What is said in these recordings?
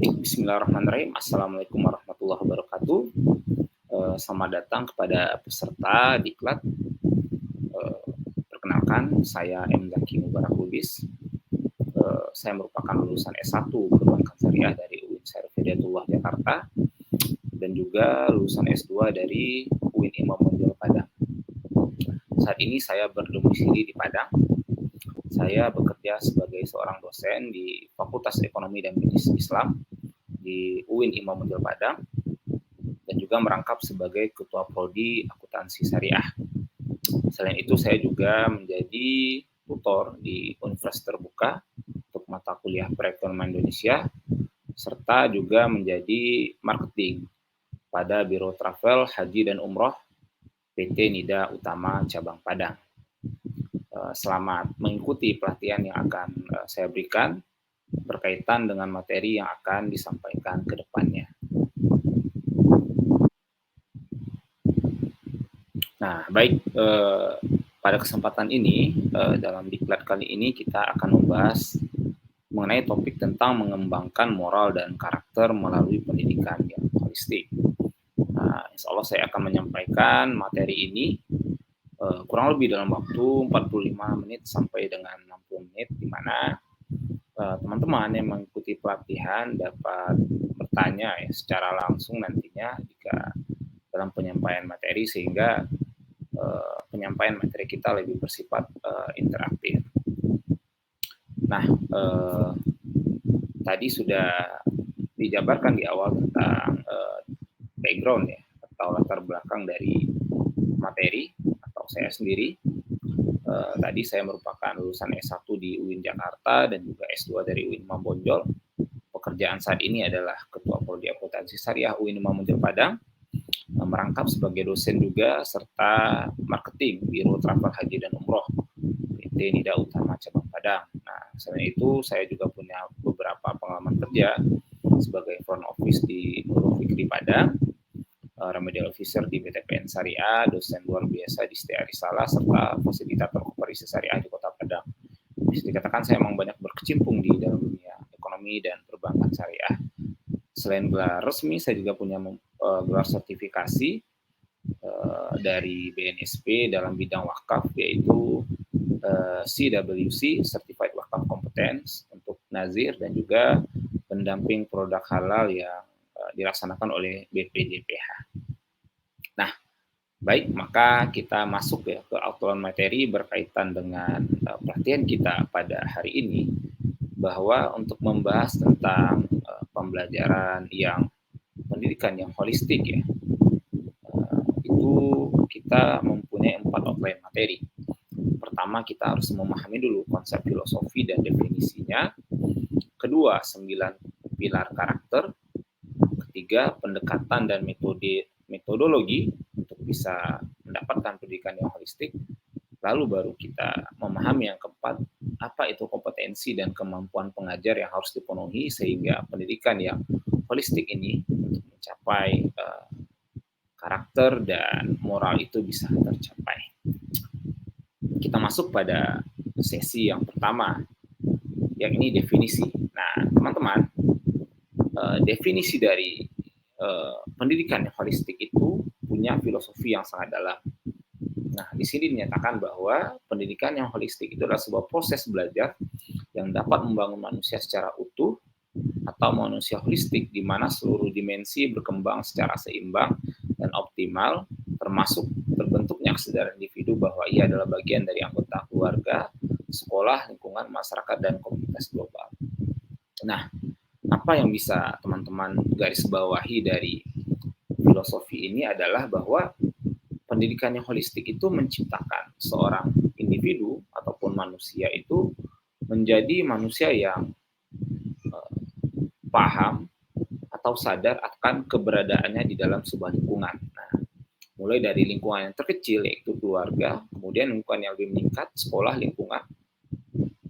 Bismillahirrahmanirrahim. Assalamualaikum warahmatullahi wabarakatuh. Selamat datang kepada peserta Diklat. Perkenalkan, saya M. Zaki Mubarak Lubis. Saya merupakan lulusan S1 Perbankan Syariah dari UIN Syarif Hidayatullah Jakarta dan juga lulusan S2 dari UIN Imam Bonjol Padang. Saat ini saya berdomisili di Padang. Saya bekerja sebagai seorang dosen di Fakultas Ekonomi dan Bisnis Islam di UIN Imam Bonjol Padang dan juga merangkap sebagai Ketua Prodi Akuntansi Syariah. Selain itu, saya juga menjadi tutor di Universitas Terbuka untuk mata kuliah Perekonomian Indonesia, serta juga menjadi marketing pada Biro Travel, Haji dan Umroh PT Nida Utama Cabang Padang. Selamat mengikuti pelatihan yang akan saya berikan berkaitan dengan materi yang akan disampaikan ke depannya. Nah, baik, pada kesempatan ini, dalam diklat kali ini kita akan membahas mengenai topik tentang mengembangkan moral dan karakter melalui pendidikan yang holistik. Nah, insya Allah saya akan menyampaikan materi ini kurang lebih dalam waktu 45 menit sampai dengan 60 menit, di mana teman-teman yang mengikuti pelatihan dapat bertanya ya secara langsung nantinya jika dalam penyampaian materi, sehingga penyampaian materi kita lebih bersifat interaktif. Nah, tadi sudah dijabarkan di awal tentang background ya, atau latar belakang dari materi atau saya sendiri. Tadi saya merupakan lulusan S1 di UIN Jakarta dan juga S2 dari UIN Imam Bonjol. Pekerjaan saat ini adalah Ketua Prodi Akuntansi Syariah UIN Imam Bonjol Padang, merangkap sebagai dosen juga serta marketing Biro Travel Haji dan Umroh PT Nida Utama Cabang Padang. Nah, selain itu saya juga punya beberapa pengalaman kerja sebagai front office di Nurul Fikri Padang, remedial officer di BTPN Syariah, dosen luar biasa di STA Risalah, serta fasilitator koperasi syariah di Kota Padang. Bisa dikatakan saya memang banyak berkecimpung di dalam dunia ekonomi dan perbankan syariah. Selain gelar resmi, saya juga punya gelar sertifikasi dari BNSP dalam bidang wakaf, yaitu CWC, Certified Wakaf Competence untuk nazir, dan juga pendamping produk halal yang dilaksanakan oleh BPJPH. Nah, baik, maka kita masuk ya ke outline materi berkaitan dengan pelatihan kita pada hari ini, bahwa untuk membahas tentang pembelajaran yang pendidikan yang holistik ya, itu kita mempunyai 4 outline materi. Pertama, kita harus memahami dulu konsep filosofi dan definisinya. Kedua, 9 pilar karakter. Ketiga, pendekatan dan metodologi untuk bisa mendapatkan pendidikan yang holistik. Lalu baru kita memahami yang keempat, apa itu kompetensi dan kemampuan pengajar yang harus dipenuhi sehingga pendidikan yang holistik ini untuk mencapai karakter dan moral itu bisa tercapai. Kita masuk pada sesi yang pertama, yang ini definisi. Nah, teman-teman, definisi dari pendidikan yang holistik itu punya filosofi yang sangat dalam. Nah, di sini dinyatakan bahwa pendidikan yang holistik itu adalah sebuah proses belajar yang dapat membangun manusia secara utuh atau manusia holistik, di mana seluruh dimensi berkembang secara seimbang dan optimal, termasuk terbentuknya kesadaran individu bahwa ia adalah bagian dari anggota keluarga, sekolah, lingkungan, masyarakat, dan komunitas global. Nah, apa yang bisa teman-teman garis bawahi dari filosofi ini adalah bahwa pendidikan yang holistik itu menciptakan seorang individu ataupun manusia itu menjadi manusia yang paham atau sadar akan keberadaannya di dalam sebuah lingkungan. Nah, mulai dari lingkungan yang terkecil yaitu keluarga, kemudian lingkungan yang lebih meningkat, sekolah, lingkungan,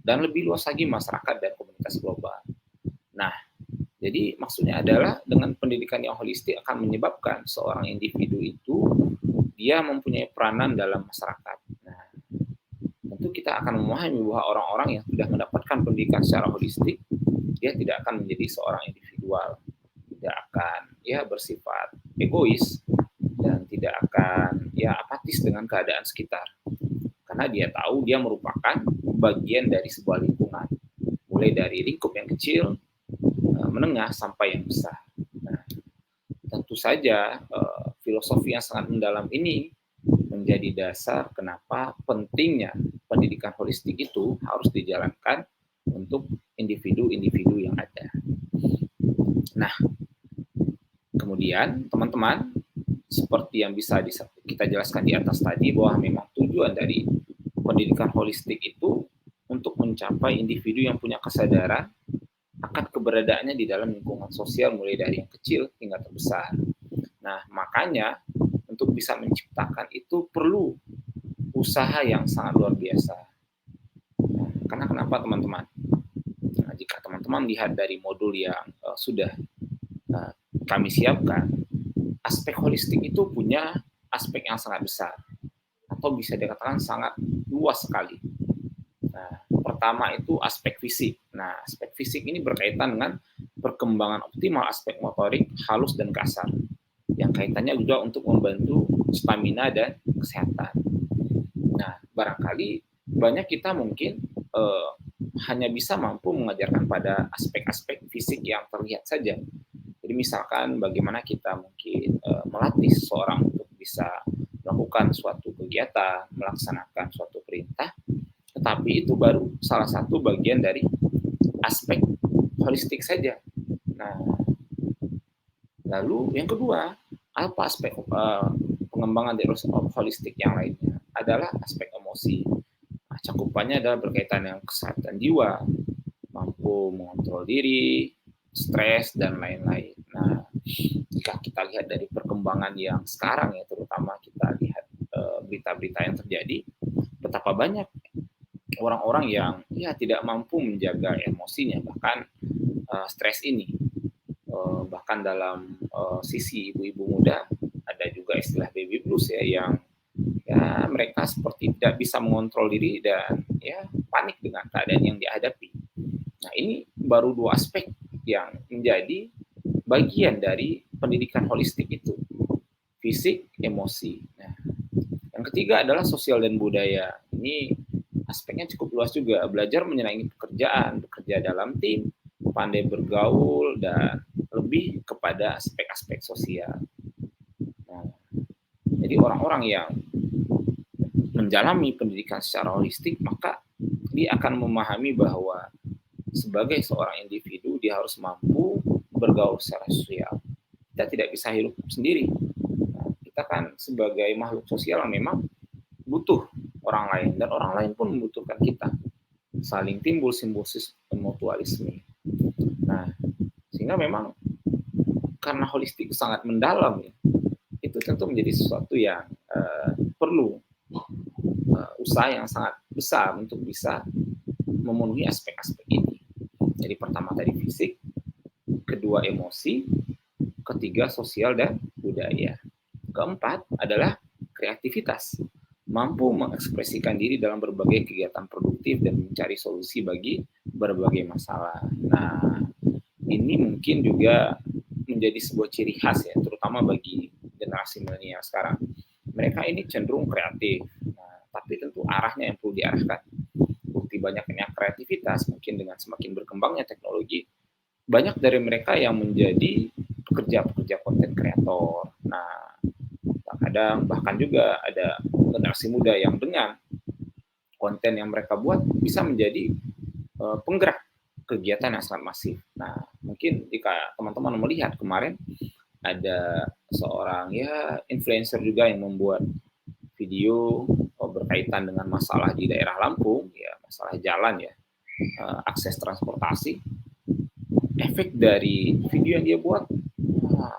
dan lebih luas lagi masyarakat dan komunitas global. Nah, jadi maksudnya adalah dengan pendidikan yang holistik akan menyebabkan seorang individu itu dia mempunyai peranan dalam masyarakat. Nah, tentu kita akan memahami bahwa orang-orang yang sudah mendapatkan pendidikan secara holistik dia tidak akan menjadi seorang individual, tidak akan ya bersifat egois dan tidak akan ya apatis dengan keadaan sekitar. Karena dia tahu dia merupakan bagian dari sebuah lingkungan, mulai dari lingkup yang kecil, menengah sampai yang besar. Nah, tentu saja filosofi yang sangat mendalam ini menjadi dasar kenapa pentingnya pendidikan holistik itu harus dijalankan untuk individu-individu yang ada. Nah, kemudian teman-teman, seperti yang bisa kita jelaskan di atas tadi, bahwa memang tujuan dari pendidikan holistik itu untuk mencapai individu yang punya kesadaran akan keberadaannya di dalam lingkungan sosial, mulai dari yang kecil hingga terbesar. Nah, makanya untuk bisa menciptakan itu perlu usaha yang sangat luar biasa. Nah, karena kenapa teman-teman? Nah, jika teman-teman lihat dari modul yang sudah kami siapkan, aspek holistik itu punya aspek yang sangat besar, atau bisa dikatakan sangat luas sekali. Nah, pertama itu aspek fisik. Nah, aspek fisik ini berkaitan dengan perkembangan optimal aspek motorik halus dan kasar, yang kaitannya juga untuk membantu stamina dan kesehatan. Nah, barangkali banyak kita mungkin hanya bisa mampu mengajarkan pada aspek-aspek fisik yang terlihat saja. Jadi misalkan bagaimana kita mungkin melatih seseorang untuk bisa melakukan suatu kegiatan, melaksanakan suatu perintah, tetapi itu baru salah satu bagian dari aspek holistik saja. Nah, lalu yang kedua, apa aspek pengembangan dari holistik yang lainnya? Adalah aspek emosi. Nah, cakupannya adalah berkaitan dengan kesehatan jiwa, mampu mengontrol diri, stres, dan lain-lain. Nah, jika kita lihat dari perkembangan yang sekarang ya, terutama kita lihat berita-berita yang terjadi, betapa banyak orang-orang yang ya tidak mampu menjaga emosinya, bahkan stres ini. Bahkan dalam sisi ibu-ibu muda ada juga istilah baby blues ya, yang ya mereka seperti tidak bisa mengontrol diri dan ya panik dengan keadaan yang dihadapi. Nah, ini baru dua aspek yang menjadi bagian dari pendidikan holistik itu, fisik, emosi. Nah, yang ketiga adalah sosial dan budaya. Ini aspeknya cukup luas juga, belajar menyenangi pekerjaan, bekerja dalam tim, pandai bergaul, dan lebih kepada aspek-aspek sosial. Nah, jadi orang-orang yang menjalani pendidikan secara holistik, maka dia akan memahami bahwa sebagai seorang individu dia harus mampu bergaul secara sosial. Kita tidak bisa hidup sendiri. Nah, kita kan sebagai makhluk sosial yang memang butuh orang lain, dan orang lain pun membutuhkan kita. Saling timbul simbiosis mutualisme. Nah, sehingga memang karena holistik sangat mendalam ya, itu tentu menjadi sesuatu yang perlu usaha yang sangat besar untuk bisa memenuhi aspek-aspek ini. Jadi pertama tadi fisik, kedua emosi, ketiga sosial dan budaya. Keempat adalah kreativitas, mampu mengekspresikan diri dalam berbagai kegiatan produktif dan mencari solusi bagi berbagai masalah. Nah, ini mungkin juga menjadi sebuah ciri khas ya, terutama bagi generasi milenial sekarang. Mereka ini cenderung kreatif, nah, tapi tentu arahnya yang perlu diarahkan. Bukti banyaknya kreativitas mungkin dengan semakin berkembangnya teknologi, banyak dari mereka yang menjadi pekerja-pekerja konten kreator. Nah, kadang bahkan juga ada generasi muda yang dengan konten yang mereka buat bisa menjadi penggerak kegiatan yang sangat masif. Nah, mungkin jika teman-teman melihat kemarin ada seorang ya influencer juga yang membuat video berkaitan dengan masalah di daerah Lampung, ya masalah jalan ya, akses transportasi. Efek dari video yang dia buat,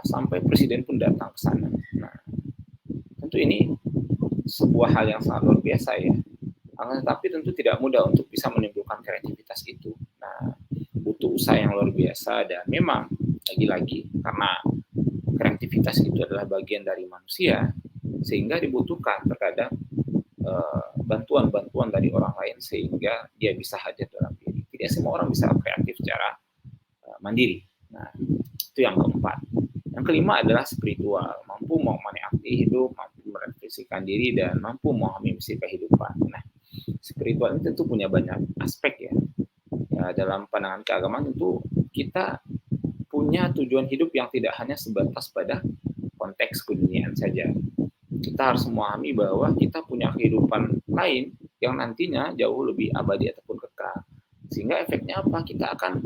sampai presiden pun datang ke sana. Nah, tentu ini sebuah hal yang sangat luar biasa ya. Tetapi tentu tidak mudah untuk bisa menimbulkan kreativitas itu. Nah, butuh usaha yang luar biasa, dan memang lagi-lagi karena kreativitas itu adalah bagian dari manusia, sehingga dibutuhkan terkadang bantuan-bantuan dari orang lain sehingga dia bisa hadir dalam diri. Tidak semua orang bisa kreatif secara mandiri. Nah, itu yang keempat. Yang kelima adalah spiritual, mampu menikmati hidup, mampu merefleksikan diri, dan mampu memahami misi kehidupan. Nah, spiritual ini tentu punya banyak aspek ya. Ya, dalam pandangan keagamaan tentu kita punya tujuan hidup yang tidak hanya sebatas pada konteks keduniaan saja. Kita harus memahami bahwa kita punya kehidupan lain yang nantinya jauh lebih abadi ataupun kekal. Sehingga efeknya apa? Kita akan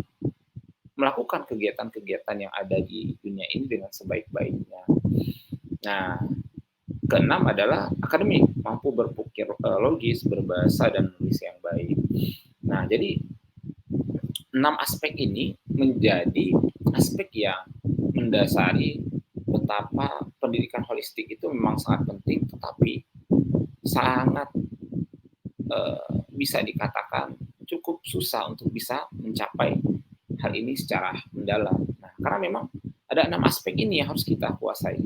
melakukan kegiatan-kegiatan yang ada di dunia ini dengan sebaik-baiknya. Nah, keenam adalah akademik, mampu berpikir logis, berbahasa, dan menulis yang baik. Nah, jadi 6 aspek ini menjadi aspek yang mendasari betapa pendidikan holistik itu memang sangat penting, tetapi sangat bisa dikatakan cukup susah untuk bisa mencapai hal ini secara mendalam. Nah, karena memang ada 6 aspek ini yang harus kita kuasai.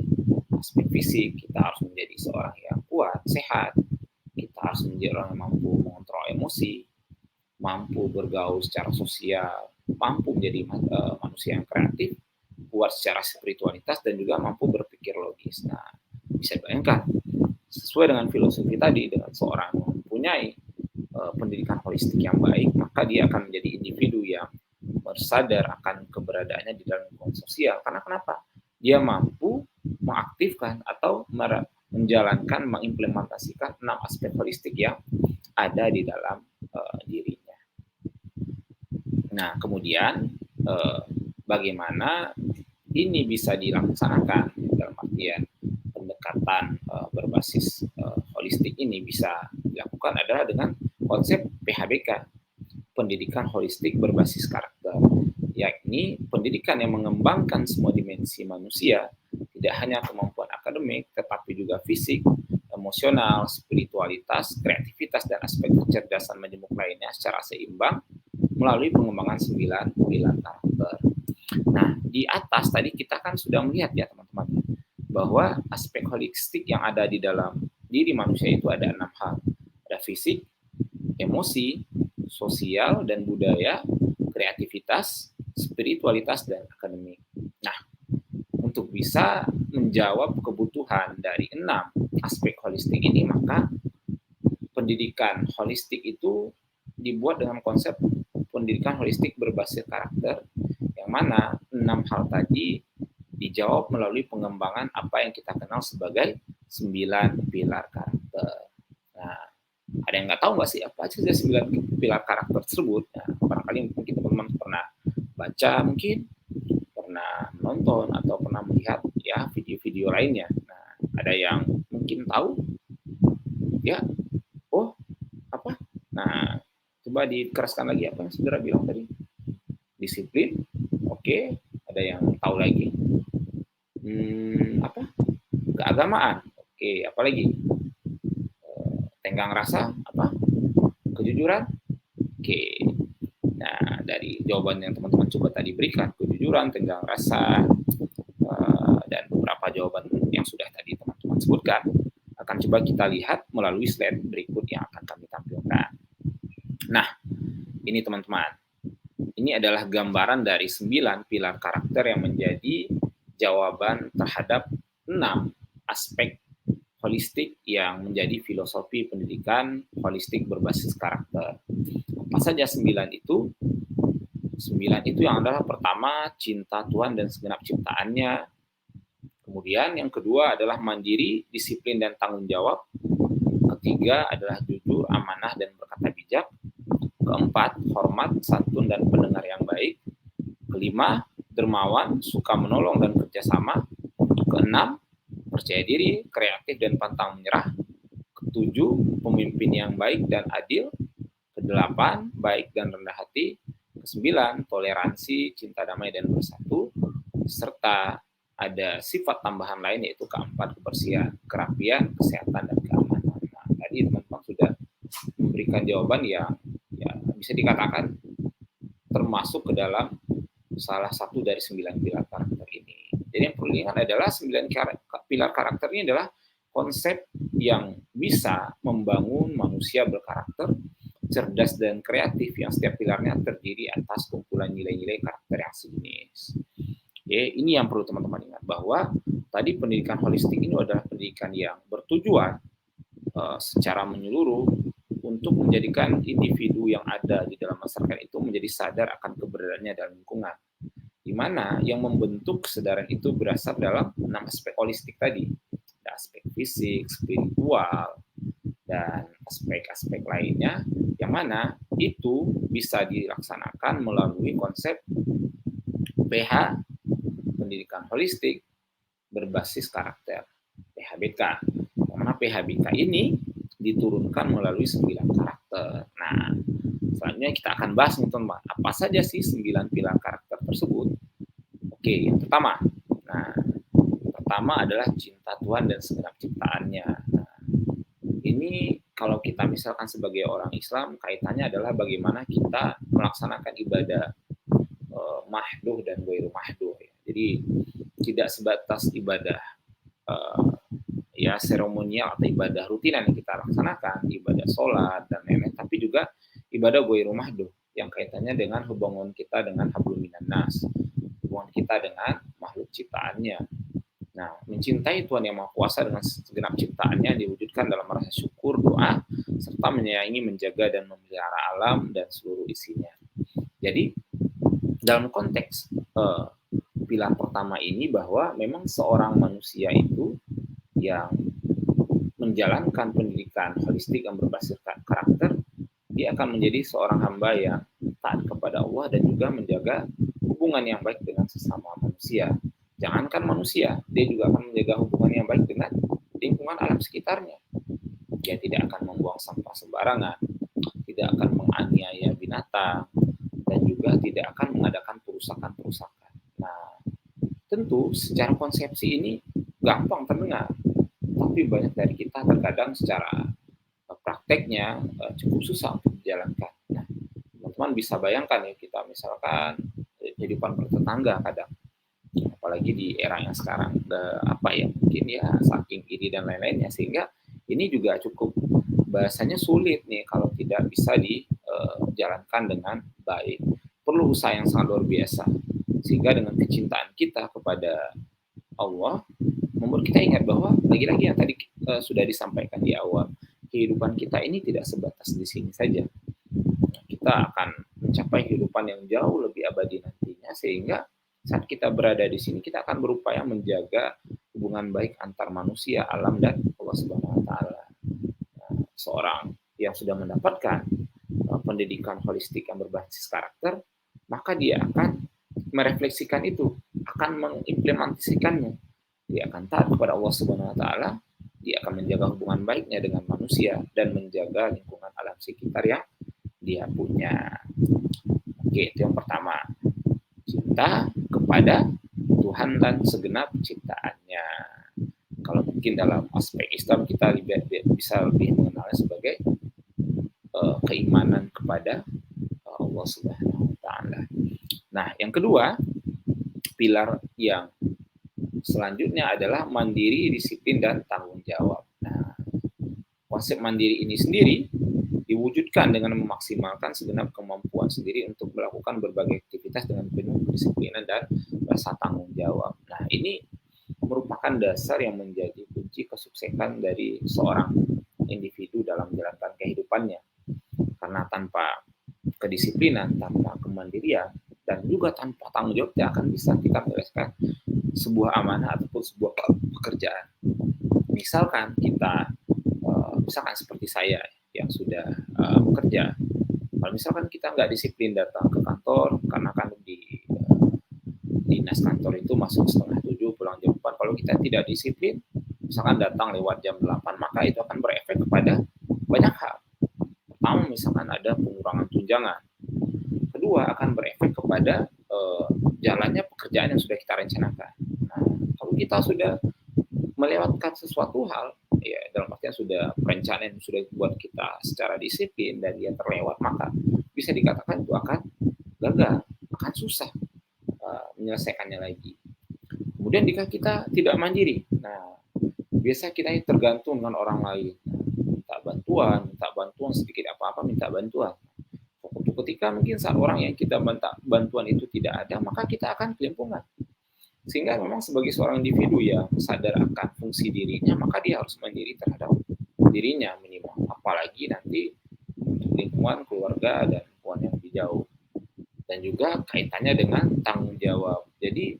Aspek fisik, kita harus menjadi seorang yang kuat, sehat. Kita harus menjadi orang yang mampu mengontrol emosi, mampu bergaul secara sosial, mampu menjadi manusia yang kreatif, kuat secara spiritualitas, dan juga mampu berpikir logis. Nah, bisa bayangkan, sesuai dengan filosofi tadi, dengan seorang yang mempunyai pendidikan holistik yang baik, maka dia akan menjadi individu yang bersadar akan keberadaannya di dalam lingkungan sosial. Karena kenapa? Dia mampu mengaktifkan atau menjalankan, mengimplementasikan 6 aspek holistik yang ada di dalam dirinya. Nah, kemudian bagaimana ini bisa dilaksanakan dalam artian pendekatan berbasis holistik ini bisa dilakukan adalah dengan konsep PHBK, pendidikan holistik berbasis karakter, yakni pendidikan yang mengembangkan semua dimensi manusia, tidak hanya kemampuan akademik, tetapi juga fisik, emosional, spiritualitas, kreativitas, dan aspek kecerdasan majemuk lainnya secara seimbang melalui pengembangan 9 pilar karakter. Nah, di atas tadi kita kan sudah melihat ya teman-teman, bahwa aspek holistik yang ada di dalam diri manusia itu ada 6 hal. Ada fisik, emosi, sosial dan budaya, kreativitas, spiritualitas, dan akademik. Nah, untuk bisa menjawab kebutuhan dari 6 aspek holistik ini, maka pendidikan holistik itu dibuat dengan konsep pendidikan holistik berbasis karakter, yang mana 6 hal tadi dijawab melalui pengembangan apa yang kita kenal sebagai 9 pilar karakter. Nah, ada yang nggak tahu nggak sih apa aja 9 pilar karakter tersebut? Nah, barangkali mungkin teman-teman pernah baca, mungkin pernah menonton atau pernah melihat ya video-video lainnya. Nah, ada yang mungkin tahu ya, oh apa? Nah, coba dikeraskan lagi apa yang saudara bilang tadi. Disiplin, oke. Ada yang tahu lagi? Apa? Keagamaan, oke. Apalagi? Tenggang rasa, apa? Kejujuran, oke. Nah, dari jawaban yang teman-teman coba tadi berikan, kejujuran, tenggang rasa, dan beberapa jawaban yang sudah tadi teman-teman sebutkan, akan coba kita lihat melalui slide berikut yang akan kami tampilkan. Nah, ini teman-teman, ini adalah gambaran dari 9 pilar karakter yang menjadi jawaban terhadap 6 aspek holistik yang menjadi filosofi pendidikan holistik berbasis karakter. Apa saja 9 itu? 9 itu yang adalah pertama, cinta Tuhan dan segenap ciptaannya. Kemudian yang kedua adalah mandiri, disiplin, dan tanggung jawab. Ketiga adalah jujur, amanah, dan berkata bijak. Keempat, hormat, santun, dan pendengar yang baik. Kelima, dermawan, suka menolong, dan kerjasama. Keenam, percaya diri, kreatif, dan pantang menyerah. Ketujuh, pemimpin yang baik dan adil. Kedelapan, baik dan rendah hati. Kesembilan, toleransi, cinta damai, dan bersatu. Serta ada sifat tambahan lain, yaitu keempat, kebersihan, kerapian, kesehatan, dan keamanan. Nah, tadi teman-teman sudah memberikan jawaban yang ya, bisa dikatakan termasuk ke dalam salah satu dari 9 pilar karakter ini. Jadi yang perlu diingat adalah 9 pilar karakter ini adalah konsep yang bisa membangun manusia berkarakter cerdas dan kreatif yang setiap pilarnya terdiri atas kumpulan nilai-nilai karakter yang sejenis. Oke, ini yang perlu teman-teman ingat, bahwa tadi pendidikan holistik ini adalah pendidikan yang bertujuan secara menyeluruh untuk menjadikan individu yang ada di dalam masyarakat itu menjadi sadar akan keberadaannya dalam lingkungan, di mana yang membentuk kesadaran itu berasal dalam 6 aspek holistik tadi. Ada aspek fisik, spiritual, dan aspek-aspek lainnya, yang mana itu bisa dilaksanakan melalui konsep PH, pendidikan holistik berbasis karakter, PHBK. Yang mana PHBK ini diturunkan melalui 9 karakter. Nah, selanjutnya kita akan bahas nih teman-teman, apa saja sih 9 pilar karakter tersebut. Oke, yang pertama. Nah, pertama adalah cinta Tuhan dan segenap ciptaannya. Nah, ini kalau kita misalkan sebagai orang Islam, kaitannya adalah bagaimana kita melaksanakan ibadah mahduh dan ghairu mahduh. Jadi tidak sebatas ibadah ya seremonial atau ibadah rutinan yang kita laksanakan, ibadah sholat dan lain-lain, tapi juga ibadah ghairu mahduh yang kaitannya dengan hubungan kita dengan hablum minan nas, hubungan kita dengan makhluk ciptaannya. Nah, mencintai Tuhan Yang Maha Kuasa dengan segenap ciptaannya diwujudkan dalam rasa syukur, doa, serta menyayangi, menjaga, dan memelihara alam dan seluruh isinya. Jadi, dalam konteks pilar pertama ini, bahwa memang seorang manusia itu yang menjalankan pendidikan holistik yang berbasis karakter, dia akan menjadi seorang hamba yang taat kepada Allah dan juga menjaga hubungan yang baik dengan sesama manusia. Jangankan manusia, dia juga akan menjaga hubungan yang baik dengan lingkungan alam sekitarnya. Dia tidak akan membuang sampah sembarangan, tidak akan menganiaya binatang, dan juga tidak akan mengadakan perusakan-perusakan. Nah, tentu secara konsepsi ini gampang terdengar, tapi banyak dari kita terkadang secara prakteknya cukup susah untuk dijalankan. Nah, teman-teman bisa bayangkan ya, kita misalkan kehidupan bertetangga kadang, apalagi di era yang sekarang, mungkin ya saking iri dan lain-lainnya, sehingga ini juga cukup bahasanya sulit nih kalau tidak bisa dijalankan dengan baik. Perlu usaha yang sangat luar biasa, sehingga dengan kecintaan kita kepada Allah membuat kita ingat bahwa lagi-lagi yang tadi sudah disampaikan di awal, kehidupan kita ini tidak sebatas di sini saja. Kita akan mencapai kehidupan yang jauh lebih abadi nantinya, sehingga saat kita berada di sini kita akan berupaya menjaga hubungan baik antar manusia, alam, dan Allah Subhanahu wa taala. Seorang yang sudah mendapatkan pendidikan holistik yang berbasis karakter, maka dia akan merefleksikan itu, akan mengimplementasikannya. Dia akan taat kepada Allah Subhanahu wa taala, dia akan menjaga hubungan baiknya dengan manusia dan menjaga lingkungan alam sekitar yang dia punya. Oke, itu yang pertama. Cinta kepada Tuhan dan segenap ciptaannya. Kalau mungkin dalam aspek Islam kita bisa lebih mengenalnya sebagai keimanan kepada Allah Subhanahu wa taala. Nah, yang kedua, pilar yang selanjutnya adalah mandiri, disiplin, dan tanggung jawab. Nah, konsep mandiri ini sendiri diwujudkan dengan memaksimalkan segenap kemampuan sendiri untuk melakukan berbagai aktivitas dengan penuh kedisiplinan dan rasa tanggung jawab. Nah, ini merupakan dasar yang menjadi kunci kesuksesan dari seorang individu dalam menjalankan kehidupannya. Karena tanpa kedisiplinan, tanpa kemandirian, dan juga tanpa tanggung jawab, tidak akan bisa kita menyelesaikan sebuah amanah ataupun sebuah pekerjaan. Misalkan kita, misalkan seperti saya yang sudah bekerja, kalau misalkan kita nggak disiplin datang ke kantor, karena kan di dinas kantor itu masuk 6:30, pulang jam 4. Kalau kita tidak disiplin, misalkan datang lewat jam 8, maka itu akan berefek kepada banyak hal. Pertama, misalkan ada pengurangan tunjangan. Kedua, akan berefek kepada jalannya pekerjaan yang sudah kita rencanakan. Nah, kalau kita sudah melewatkan sesuatu hal, ya dalam artian sudah perencanaan yang sudah buat kita secara disiplin dan dia terlewat, maka bisa dikatakan itu akan gagal, akan susah menyelesaikannya lagi. Kemudian jika kita tidak mandiri, nah biasa kita tergantung dengan orang lain, minta bantuan bantuan sedikit apa-apa minta bantuan. Suatu ketika mungkin saat orang yang kita minta bantuan itu tidak ada, maka kita akan kelimpungan. Sehingga memang sebagai seorang individu yang sadar akan fungsi dirinya, maka dia harus mandiri terhadap dirinya minimal. Apalagi nanti untuk lingkungan keluarga dan lingkungan yang lebih jauh. Dan juga kaitannya dengan tanggung jawab. Jadi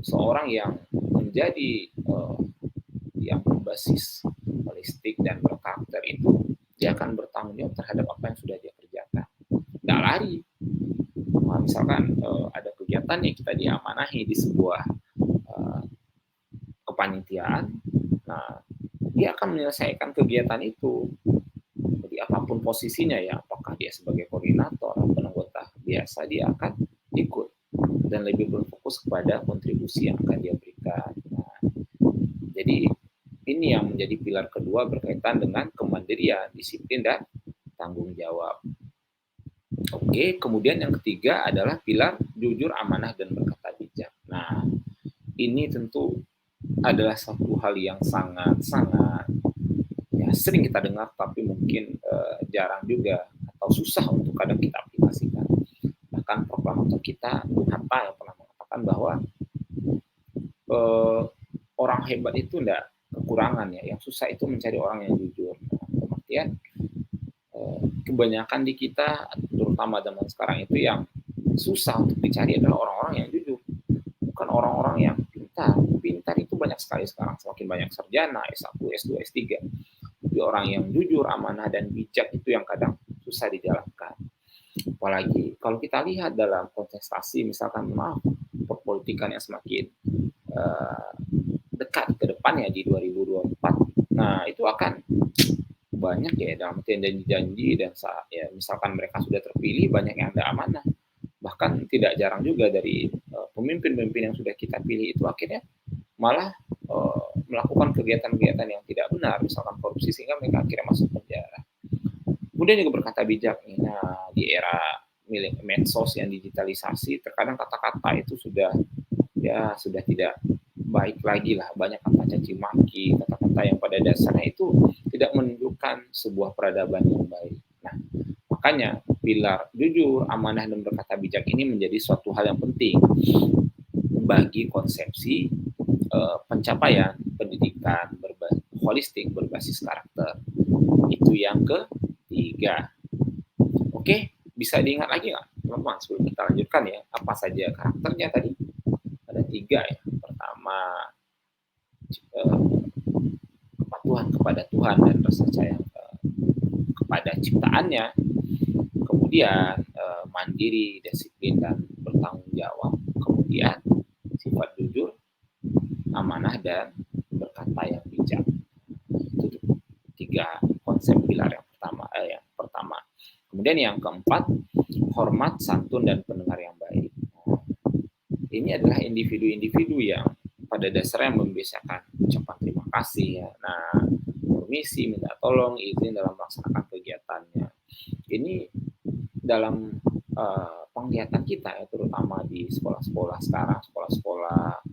seorang yang menjadi yang berbasis holistik dan berkarakter itu, dia akan bertanggung jawab terhadap apa yang sudah dia kerjakan. Nggak lari. Nah, misalkan ada kegiatan yang kita diamanahi di sebuah kepanitiaan, nah dia akan menyelesaikan kegiatan itu. Jadi apapun posisinya ya, apakah dia sebagai koordinator atau anggota biasa, dia akan ikut dan lebih berfokus kepada kontribusi yang akan dia berikan. Nah, jadi ini yang menjadi pilar kedua berkaitan dengan kemandirian, disiplin, dan tanggung jawab. Oke, kemudian yang ketiga adalah pilar jujur, amanah, dan berkata bijak. Nah, ini tentu adalah satu hal yang sangat-sangat ya sering kita dengar, tapi mungkin jarang juga atau susah untuk kadang kita aplikasikan. Bahkan proklamator kita, Bung Hatta, yang pernah mengatakan bahwa orang hebat itu enggak kekurangan ya, yang susah itu mencari orang yang jujur. Nah, kemudian kebanyakan di kita, terutama zaman sekarang itu yang susah untuk dicari adalah orang-orang yang jujur, bukan orang-orang yang pintar. Pintar itu banyak sekali sekarang, semakin banyak sarjana, S1, S2, S3. Tapi orang yang jujur, amanah, dan bijak itu yang kadang susah dijalankan. Apalagi kalau kita lihat dalam kontestasi, misalkan perpolitikan yang semakin dekat ke depannya di 2024. Nah, itu akan banyak ya dalam janji-janji dan ya misalkan mereka sudah terpilih, banyak yang tidak amanah. Bahkan tidak jarang juga dari pemimpin-pemimpin yang sudah kita pilih itu akhirnya malah melakukan kegiatan-kegiatan yang tidak benar, misalkan korupsi, sehingga mereka akhirnya masuk penjara. Kemudian juga berkata bijak nih. Nah, di era milik medsos yang digitalisasi, terkadang kata-kata itu sudah tidak baik lagi lah, banyak kata caci maki, kata-kata yang pada dasarnya itu tidak menunjukkan sebuah peradaban yang baik. Nah, makanya pilar jujur, amanah, dan berkata bijak ini menjadi suatu hal yang penting bagi konsepsi pencapaian pendidikan holistik berbasis karakter. Itu yang ketiga. Oke, bisa diingat lagi nggak, teman-teman, sebelum kita lanjutkan ya, apa saja karakternya tadi? Ada 3 ya. Pertama, kepatuhan kepada Tuhan dan rasa sayang kepada ciptaannya. Kemudian mandiri, disiplin, dan bertanggung jawab. Kemudian sifat jujur, amanah, dan berkata yang bijak. Itu 3 konsep pilar yang pertama. Kemudian yang keempat, hormat, santun, dan pendengar yang baik. Ini adalah individu-individu yang pada dasarnya membiasakan ucapan terima kasih ya. Nah, permisi, minta tolong, izin dalam melaksanakan kegiatannya. Ini dalam penglihatan kita ya, terutama di sekolah-sekolah sekarang, sekolah-sekolah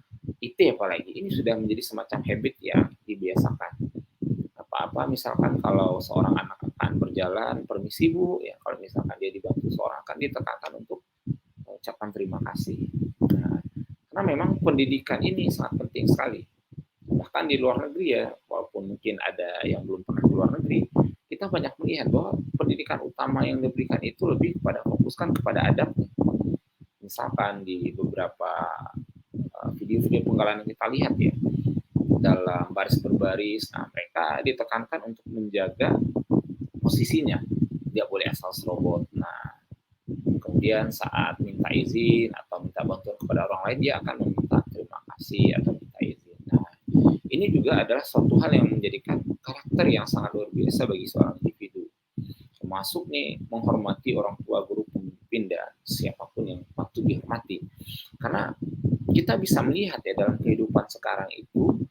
IT apalagi, ini sudah menjadi semacam habit yang dibiasakan. Apa-apa misalkan kalau seorang anak akan berjalan, permisi Bu, ya kalau misalkan dia dibantu seorang akan ditekankan untuk ucapan terima kasih. Nah, karena memang pendidikan ini sangat penting sekali. Bahkan di luar negeri ya, walaupun mungkin ada yang belum pernah ke luar negeri, kita banyak melihat bahwa pendidikan utama yang diberikan itu lebih pada fokuskan kepada adab. Misalkan di beberapa video-video penggalan yang kita lihat ya, dalam baris berbaris, nah mereka ditekankan untuk menjaga posisinya, tidak boleh asal serobot. Nah, kemudian saat minta izin atau minta bantuan kepada orang lain, dia akan meminta terima kasih atau minta izin. Nah, ini juga adalah suatu hal yang menjadikan karakter yang sangat luar biasa bagi seorang individu. Termasuk nih menghormati orang tua, guru, pemimpin, dan siapapun yang patut dihormati. Karena kita bisa melihat ya dalam kehidupan sekarang itu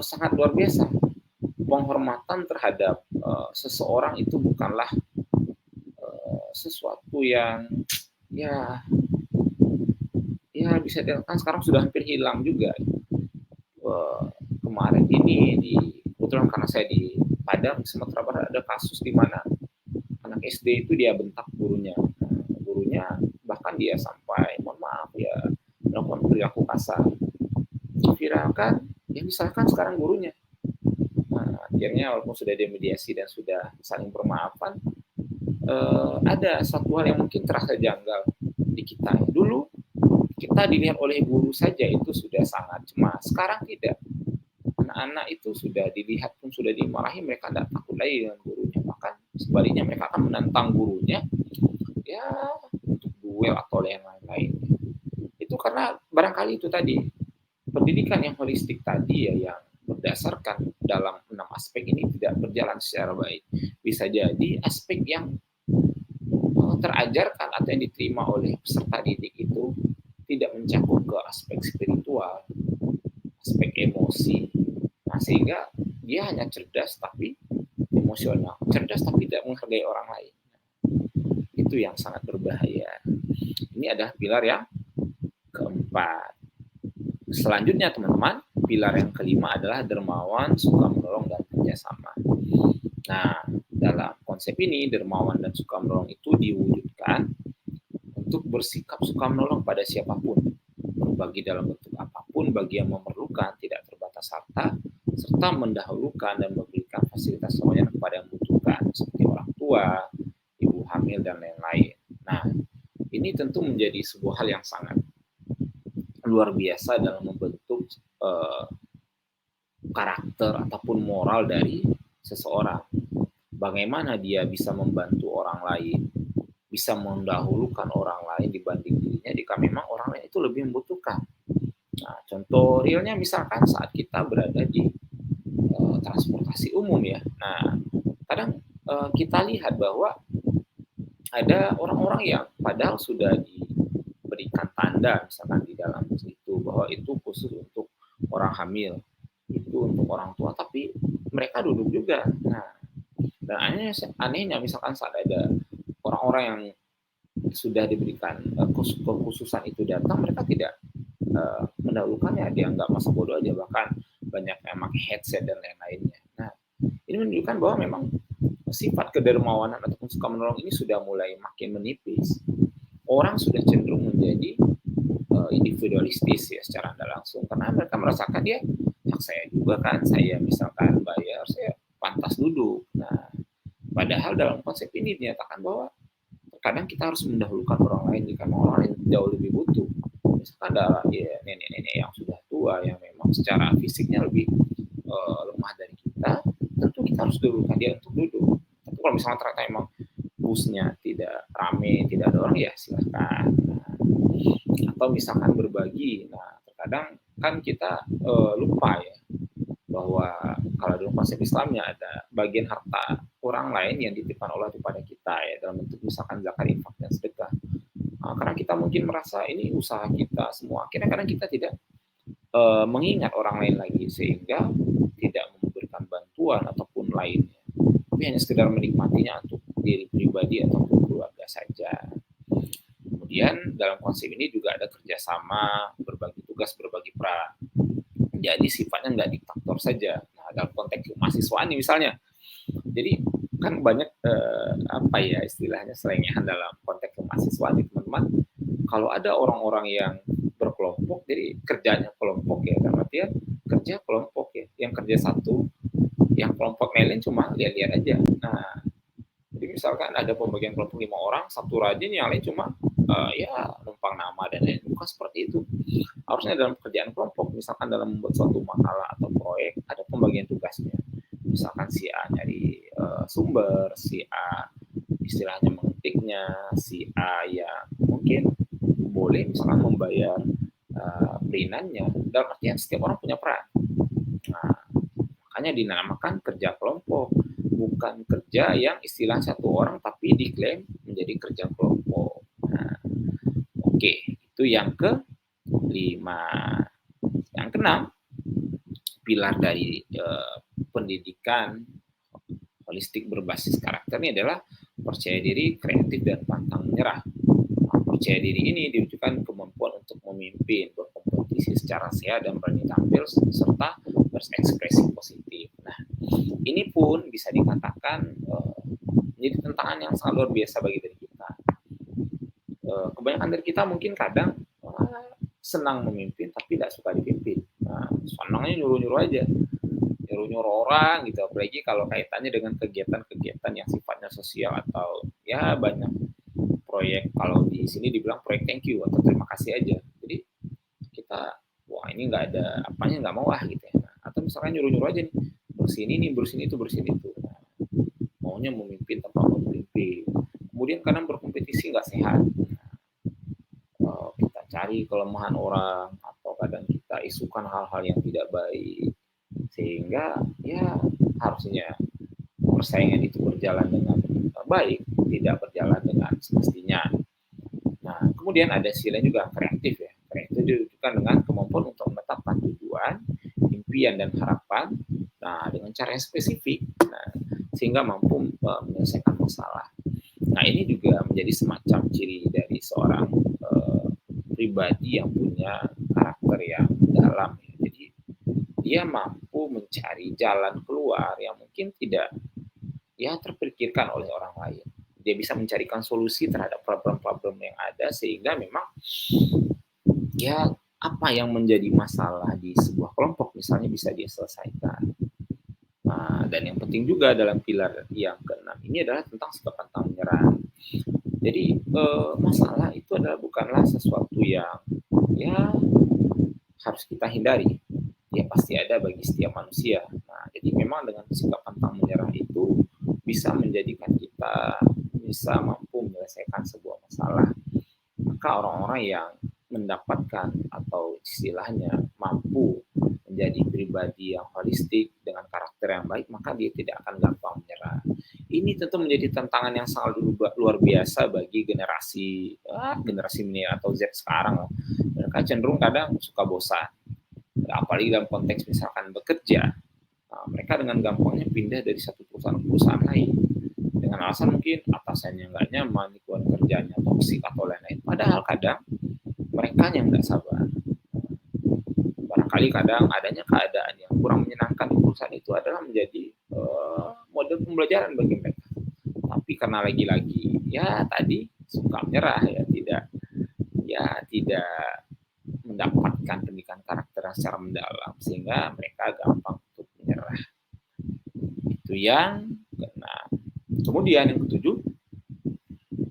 sangat luar biasa. Penghormatan terhadap seseorang itu bukanlah sesuatu yang ya bisa dikatakan sekarang sudah hampir hilang juga. Kemarin ini kebetulan karena saya di Padang, Sumatera Barat ada kasus di mana anak SD itu dia bentak gurunya. Gurunya bahkan dia sampai, mohon maaf ya, melakukan perilaku kasar. Viralkan, yang disalahkan sekarang gurunya. Nah, akhirnya walaupun sudah dimediasi dan sudah saling bermaafan, ada satu hal yang mungkin terasa janggal di kita. Dulu kita dilihat oleh guru saja itu sudah sangat cemas. Sekarang tidak. Anak-anak itu sudah dilihat pun sudah dimarahi, mereka tidak takut lagi dengan gurunya. Bahkan sebaliknya mereka akan menantang gurunya ya untuk duel atau yang lain-lain. Itu karena barangkali itu tadi pendidikan yang holistik tadi ya, yang berdasarkan dalam 6 aspek ini tidak berjalan secara baik. Bisa jadi aspek yang terajarkan atau yang diterima oleh peserta didik itu tidak mencakup ke aspek spiritual, aspek emosi. Nah, sehingga dia hanya cerdas tapi emosional, cerdas tapi tidak menghargai orang lain. Itu yang sangat berbahaya. Ini adalah pilar yang keempat. Selanjutnya teman-teman, pilar yang kelima adalah dermawan, suka menolong, dan kerjasama. Nah, dalam konsep ini, dermawan dan suka menolong itu diwujudkan untuk bersikap suka menolong pada siapapun, berbagi dalam bentuk apapun bagi yang memerlukan, tidak terbatas harta, serta mendahulukan dan memberikan fasilitas layanan kepada yang membutuhkan, seperti orang tua, ibu hamil, dan lain-lain. Nah, ini tentu menjadi sebuah hal yang sangat luar biasa dalam membentuk karakter ataupun moral dari seseorang. Bagaimana dia bisa membantu orang lain, bisa mendahulukan orang lain dibanding dirinya jika memang orang lain itu lebih membutuhkan. Nah, contoh realnya misalkan saat kita berada di transportasi umum ya. Nah, kadang kita lihat bahwa ada orang-orang yang padahal sudah diberikan tanda misalkan di dalam situ bahwa itu khusus untuk orang hamil, itu untuk orang tua, tapi mereka duduk juga. Nah, dan anehnya misalkan saat ada orang-orang yang sudah diberikan kekhususan itu datang, mereka tidak mendahulukannya, dia nggak masa bodoh aja, bahkan banyak memang headset dan lain-lainnya. Nah, ini menunjukkan bahwa memang sifat kedermawanan ataupun suka menolong ini sudah mulai makin menipis. Orang sudah cenderung menjadi individualistis ya secara tidak langsung, karena mereka merasakan dia hak saya juga kan, saya misalkan bayar, saya pantas duduk. Nah, padahal dalam konsep ini dinyatakan bahwa terkadang kita harus mendahulukan orang lain jika orang lain jauh lebih butuh. Misalkan ada ya, nenek-nenek yang sudah tua yang memang secara fisiknya lebih lemah dari kita, tentu kita harus dahulukan dia untuk duduk. Tapi kalau misalnya ternyata emang busnya tidak rame, tidak ada orang, ya silahkan. Nah, atau misalkan berbagi. Nah, terkadang kan kita lupa ya bahwa kalau dalam konsep Islamnya ada bagian harta orang lain yang dititipkan Allah kepada kita ya, dalam bentuk misalkan zakat, infak, dan sedekah. Nah, karena kita mungkin merasa ini usaha kita semua, akhirnya kadang kita tidak mengingat orang lain lagi, sehingga tidak memberikan bantuan ataupun lainnya, tapi hanya sekedar menikmatinya untuk diri pribadi ataupun keluarga saja. Kemudian dalam konsep ini juga ada kerjasama, berbagi tugas, berbagi peran. Jadi sifatnya nggak diktator saja. Nah, dalam konteks kemahasiswaan nih misalnya, jadi kan banyak apa ya istilahnya selengean dalam konteks kemahasiswaan nih teman-teman. Kalau ada orang-orang yang berkelompok, jadi kerjanya kelompok ya, dalam artian kerja kelompok ya, yang kerja satu, yang kelompok lain cuma lihat-lihat aja. Nah, jadi misalkan ada pembagian kelompok 5 orang, satu rajin, yang lain cuma ya numpang nama dan lain. Bukan seperti itu. Harusnya dalam pekerjaan kelompok, misalkan dalam membuat suatu makalah atau proyek, ada pembagian tugasnya. Misalkan si A nyari sumber, si A istilahnya mengetiknya, si A ya mungkin boleh misalkan membayar perizinannya. Dalam artian setiap orang punya peran. Nah, makanya dinamakan kerja kelompok, bukan kerja yang istilah satu orang tapi diklaim menjadi kerja kelompok. Nah, oke, itu yang ke-5. Yang ke-6, pilar dari pendidikan holistik berbasis karakter ini adalah percaya diri, kreatif, dan pantang menyerah. Nah, percaya diri ini diwujudkan kemampuan untuk memimpin, berkompetisi secara sehat, dan berani tampil serta berekspresi positif. Nah, Ini pun bisa dikatakan menjadi tantangan yang sangat luar biasa bagi diri kita. Kebanyakan dari kita mungkin kadang senang memimpin tapi tidak suka dipimpin. Nah, senangnya nyuruh-nyuruh aja, nyuruh-nyuruh orang gitu, apalagi kalau kaitannya dengan kegiatan-kegiatan yang sifatnya sosial atau ya banyak proyek, kalau di sini dibilang proyek thank you atau terima kasih aja. Jadi kita, wah ini nggak ada apanya, nggak mau gitu ya. Nah, atau misalkan nyuruh-nyuruh aja nih, bersihin ini, bersihin itu, bersihin itu. Nah, maunya memimpin tanpa memimpin. Kemudian kadang berkompetisi nggak sehat. Kita cari kelemahan orang atau kadang kita isukan hal-hal yang tidak baik, sehingga ya harusnya persaingan itu berjalan dengan baik, tidak berjalan dengan semestinya. Nah, kemudian ada sila juga kreatif ya. Kreatif ditunjukkan dengan kemampuan untuk menetapkan tujuan, impian dan harapan. Nah, dengan cara yang spesifik, nah, sehingga mampu menyelesaikan masalah. Nah, ini juga menjadi semacam ciri dari seorang pribadi yang punya karakter yang dalam. Jadi dia mampu mencari jalan keluar yang mungkin tidak ya terpikirkan oleh orang lain. Dia bisa mencarikan solusi terhadap problem-problem yang ada sehingga memang ya apa yang menjadi masalah di sebuah kelompok misalnya bisa dia selesaikan. Nah, dan yang penting juga dalam pilar yang keenam ini adalah tentang sikap pantang menyerah. Jadi masalah itu adalah bukanlah sesuatu yang ya harus kita hindari. Ya pasti ada bagi setiap manusia. Nah, jadi memang dengan sikap pantang menyerah itu bisa menjadikan kita bisa mampu menyelesaikan sebuah masalah. Maka orang-orang yang mendapatkan atau istilahnya mampu menjadi pribadi yang holistik dengan karakter yang baik, maka dia tidak akan gampang menyerah. Ini tentu menjadi tantangan yang sangat luar biasa bagi generasi milenial atau Z sekarang. Mereka cenderung kadang suka bosan. Apalagi dalam konteks misalkan bekerja, mereka dengan gampangnya pindah dari satu perusahaan ke perusahaan lain dengan alasan mungkin atasannya nggak nyaman, lingkungan kerjanya toksik atau lain-lain. Padahal kadang mereka yang nggak sabar. Barangkali kadang adanya keadaan yang kurang menyenangkan di perusahaan itu adalah menjadi model pembelajaran bagi mereka. Tapi karena lagi-lagi ya tadi suka menyerah ya tidak mendapatkan pendidikan karakter yang secara mendalam sehingga mereka gampang untuk menyerah. Itu yang keenam. Kemudian yang ketujuh,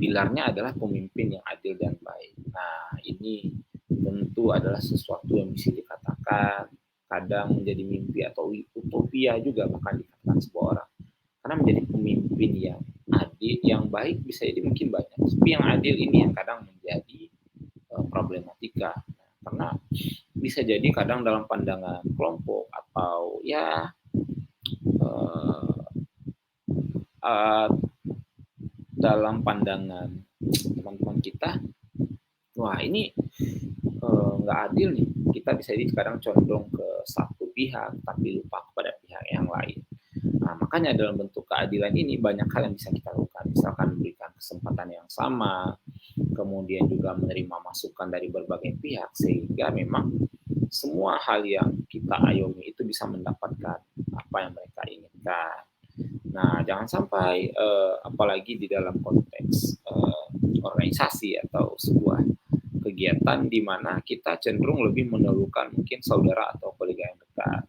pilarnya adalah pemimpin yang adil dan baik. Nah, ini tentu adalah sesuatu yang bisa dikatakan kadang menjadi mimpi atau utopia juga bahkan dikatakan sebuah orang. Karena menjadi pemimpin yang adil, yang baik bisa jadi mungkin banyak. Tapi yang adil ini yang kadang menjadi problematika. Karena bisa jadi kadang dalam pandangan kelompok atau ya dalam pandangan teman-teman kita, wah ini nggak adil nih. Kita bisa jadi kadang condong ke satu pihak tapi lupa kepada pihak yang lain. Nah, makanya dalam bentuk keadilan ini banyak hal yang bisa kita lakukan. Misalkan memberikan kesempatan yang sama, kemudian juga menerima masukan dari berbagai pihak, sehingga memang semua hal yang kita ayomi itu bisa mendapatkan apa yang mereka inginkan. Nah, jangan sampai, apalagi di dalam konteks organisasi atau sebuah kegiatan di mana kita cenderung lebih mendahulukan mungkin saudara atau kolega yang dekat.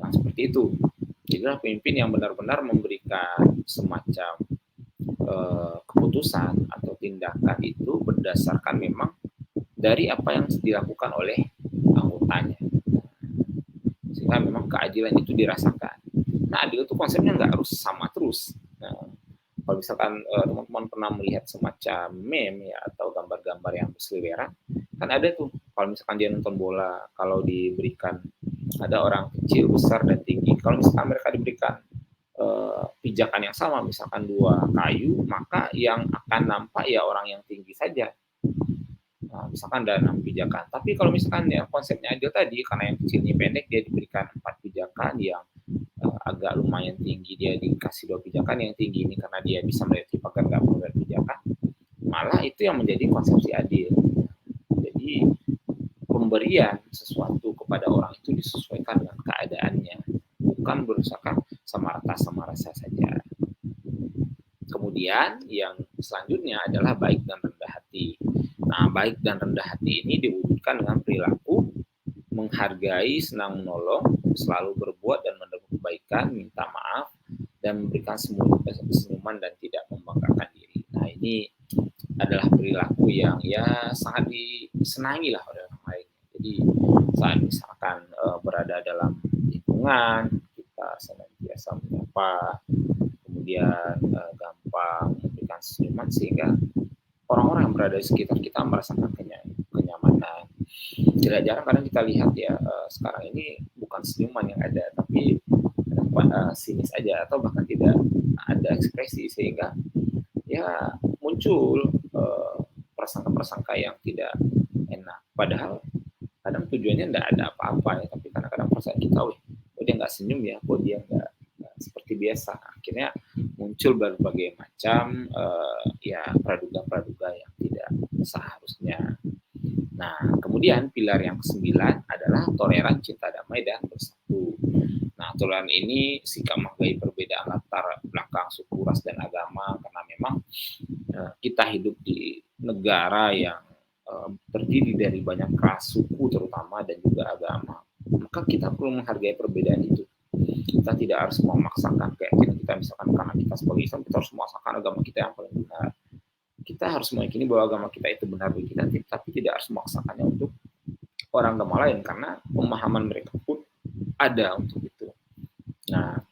Nah seperti itu. Jadilah pemimpin yang benar-benar memberikan semacam keputusan atau tindakan itu berdasarkan memang dari apa yang dilakukan oleh anggotanya. Sehingga memang keadilan itu dirasakan. Nah, adil itu konsepnya nggak harus sama terus. Nah, kalau misalkan teman-teman pernah melihat semacam meme ya atau gambar-gambar yang berseliweran, kan ada tuh kalau misalkan dia nonton bola, kalau diberikan ada orang kecil, besar dan tinggi. Kalau misalkan mereka diberikan pijakan yang sama, misalkan 2 kayu, maka yang akan nampak ya orang yang tinggi saja. Nah, misalkan ada 6 pijakan. Tapi kalau misalkan ya konsepnya adil tadi, karena yang kecilnya pendek, dia diberikan 4 pijakan, yang agak lumayan tinggi dia dikasih 2 pijakan, yang tinggi ini karena dia bisa melihat pagar nggak perlu lihat pijakan. Malah itu yang menjadi konsepsi adil. Jadi pemberian sesuatu kepada orang itu disesuaikan dengan keadaannya. bukan berusaha sama rasa saja. Kemudian yang selanjutnya adalah baik dan rendah hati. Nah, baik dan rendah hati ini diwujudkan dengan perilaku menghargai, senang menolong, selalu berbuat dan menerima kebaikan, minta maaf, dan memberikan senyuman dan tidak membanggakan diri. Nah, ini adalah perilaku yang ya sangat disenangi lah oleh orang lain. Jadi saat misalkan berada dalam lingkungan, kita senantiasa menyapa, kemudian gampang memberikan senyuman sehingga orang-orang yang berada di sekitar kita merasakan kenyamanan. Tidak jarang kadang kita lihat ya sekarang ini bukan senyuman yang ada, tapi sinis aja atau bahkan tidak ada ekspresi sehingga ya muncul prasangka-prasangka yang tidak enak. Padahal kadang tujuannya tidak ada apa-apa ya, tapi kadang-kadang perasaan kita, dia nggak senyum ya, dia nggak seperti biasa. Akhirnya muncul berbagai macam ya praduga-praduga yang tidak seharusnya. Nah, kemudian pilar yang ke-9 adalah toleran, cinta damai, dan bersatu. Nah, toleran ini sikap menghargai perbedaan latar belakang suku, ras, dan agama, karena memang kita hidup di negara yang terdiri dari banyak ras, suku terutama, dan juga agama. Maka kita perlu menghargai perbedaan itu. Kita tidak harus memaksakan keyakinan kita, misalkan karena kita sebagai Islam, kita harus memaksakan agama kita yang paling benar. Kita harus meyakini bahwa agama kita itu benar bagi kita, tapi tidak harus memaksakannya untuk orang agama lain, karena pemahaman mereka pun ada untuk itu. Nah,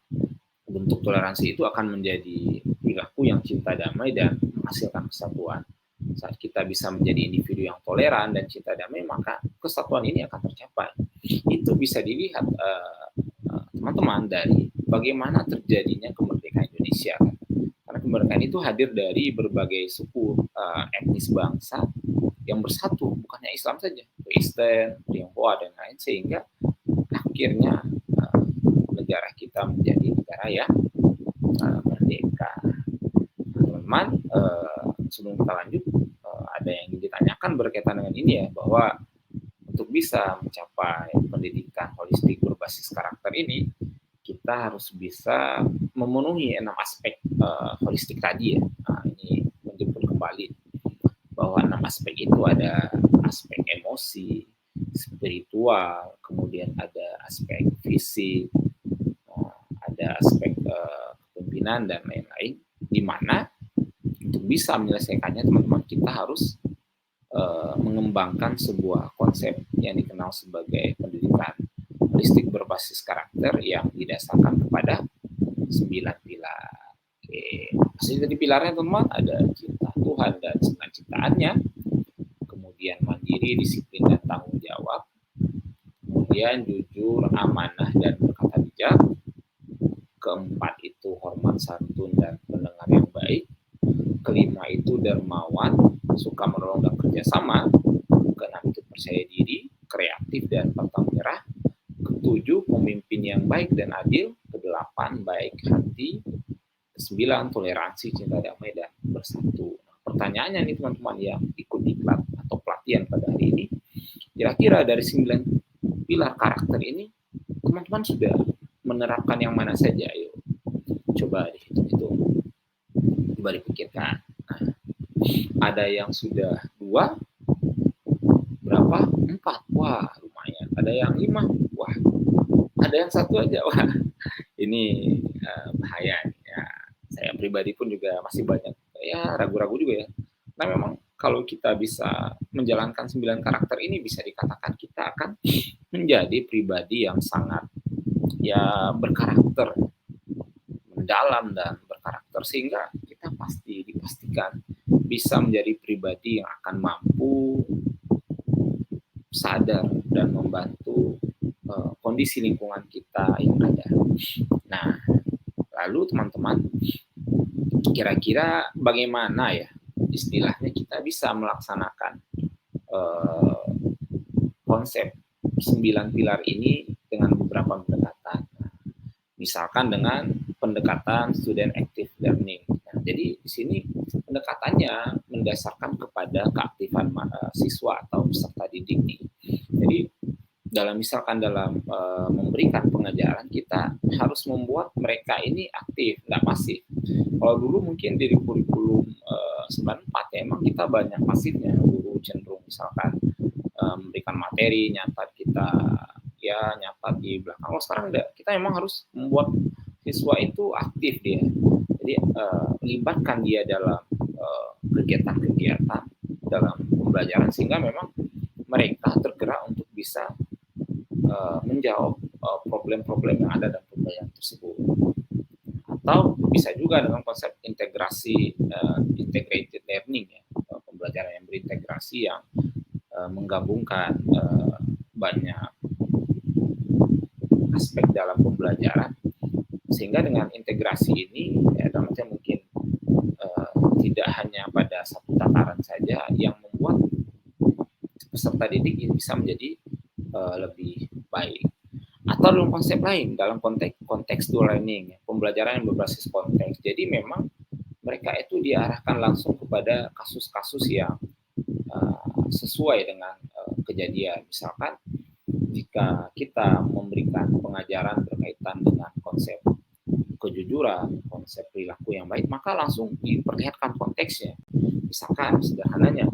bentuk toleransi itu akan menjadi perilaku yang cinta damai dan menghasilkan kesatuan. Saat kita bisa menjadi individu yang toleran dan cinta damai, maka kesatuan ini akan tercapai. Itu bisa dilihat teman-teman dari bagaimana terjadinya kemerdekaan Indonesia. Karena kemerdekaan itu hadir dari berbagai suku etnis bangsa yang bersatu, bukannya Islam saja, Kristen, Tionghoa, dan lain, sehingga akhirnya negara kita menjadi negara yang merdeka. Teman-teman, sebelum kita lanjut, ada yang ingin ditanyakan berkaitan dengan ini ya, bahwa untuk bisa mencapai pendidikan holistik berbasis karakter ini, kita harus bisa memenuhi 6 aspek holistik tadi ya. Nah, ini menjemput kembali bahwa 6 aspek itu ada aspek emosi, spiritual, kemudian ada aspek fisik, ada aspek kepemimpinan dan lain-lain, di mana untuk bisa menyelesaikannya teman-teman kita harus mengembangkan sebuah konsep yang dikenal sebagai pendidikan holistik berbasis karakter yang didasarkan kepada 9 pilar. Oke, maksudnya tadi pilarnya teman-teman ada cinta Tuhan dan segala ciptaannya, kemudian mandiri, disiplin, dan tanggung jawab, kemudian jujur, amanah, dan berkata bijak, keempat itu hormat, santun, dan pendengar yang baik, kelima itu dermawan, suka menolong dan kerjasama, keenam itu percaya diri, kreatif, dan pantang menyerah, ketujuh pemimpin yang baik dan adil, kedelapan baik hati, kesembilan toleransi, cinta damai, dan bersatu. Nah, pertanyaannya nih teman-teman yang ikut diklat atau pelatihan pada hari ini, kira-kira dari 9 pilar karakter ini teman-teman sudah menerapkan yang mana saja? Ayo coba dihitung-hitung, coba dipikirkan. Nah, ada yang sudah 2, berapa? 4, wah lumayan. Ada yang 5, wah ada yang 1 aja, wah ini bahaya ya. Saya pribadi pun juga masih banyak ya ragu-ragu juga ya. Nah, memang kalau kita bisa menjalankan 9 karakter ini, bisa dikatakan kita akan menjadi pribadi yang sangat ya berkarakter, mendalam dan berkarakter, sehingga kita dipastikan bisa menjadi pribadi yang akan mampu sadar dan membantu kondisi lingkungan kita yang ada. Nah, lalu teman-teman, kira-kira bagaimana ya istilahnya kita bisa melaksanakan konsep 9 pilar ini dengan beberapa pendekatan. Misalkan dengan pendekatan student active learning. Nah, jadi di sini pendekatannya mendasarkan kepada keaktifan siswa atau peserta didik nih. Jadi memberikan pengajaran, kita harus membuat mereka ini aktif, nggak pasif. Kalau dulu mungkin dari kurikulum 94 ya, emang kita banyak pasifnya, guru cenderung misalkan memberikan materi, nyatat kita ya nyatat di belakang. Kalau sekarang enggak, kita memang harus membuat siswa itu aktif dia. Jadi libatkan dia dalam kegiatan-kegiatan dalam pembelajaran sehingga memang mereka tergerak untuk bisa menjawab problem-problem yang ada dalam pembelajaran tersebut. Atau bisa juga dengan konsep integrasi integrated learning ya, pembelajaran yang berintegrasi yang menggabungkan banyak aspek dalam pembelajaran sehingga dengan integrasi ini ya dalam artian mungkin tidak hanya pada satu tataran saja yang membuat peserta didik ini bisa menjadi lebih baik. Atau dalam konsep lain, dalam contextual learning, ya, pembelajaran yang berbasis konteks. Jadi memang mereka itu diarahkan langsung kepada kasus-kasus yang sesuai dengan kejadian. Misalkan jika kita memberikan pengajaran berkaitan dengan konsep kejujuran, konsep perilaku yang baik, maka langsung diperlihatkan konteksnya. Misalkan sederhananya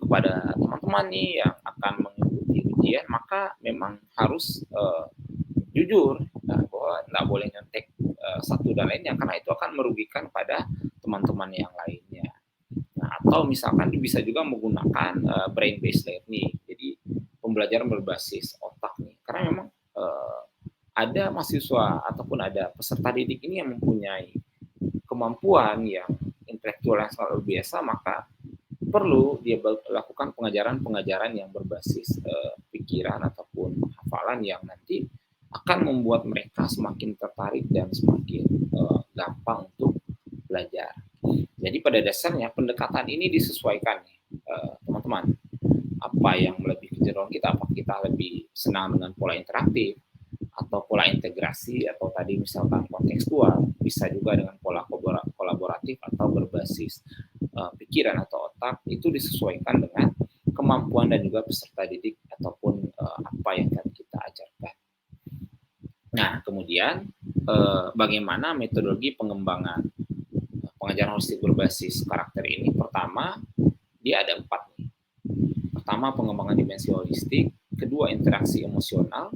kepada teman-teman nih yang akan mengikuti ujian, maka memang harus jujur, bahwa nggak boleh nyontek satu dan lainnya karena itu akan merugikan pada teman-teman yang lainnya. Nah, atau misalkan bisa juga menggunakan brain based learning, jadi pembelajaran berbasis otak nih, karena memang ada mahasiswa ataupun ada peserta didik ini yang mempunyai kemampuan yang intelektual yang sangat luar biasa, maka perlu dia lakukan pengajaran-pengajaran yang berbasis pikiran ataupun hafalan yang nanti akan membuat mereka semakin tertarik dan semakin gampang untuk belajar. Jadi pada dasarnya pendekatan ini disesuaikan nih, teman-teman. Apa yang lebih kecenderungan kita, apa kita lebih senang dengan pola interaktif atau pola integrasi atau tadi misalkan kontekstual, bisa juga dengan pola kolaboratif atau berbasis pikiran atau otak, itu disesuaikan dengan kemampuan dan juga peserta didik ataupun apa yang akan kita ajarkan. Nah, kemudian bagaimana metodologi pengembangan pengajaran holistik berbasis karakter ini? Pertama, dia ada 4 nih. Pertama, pengembangan dimensi holistik. Kedua, interaksi emosional.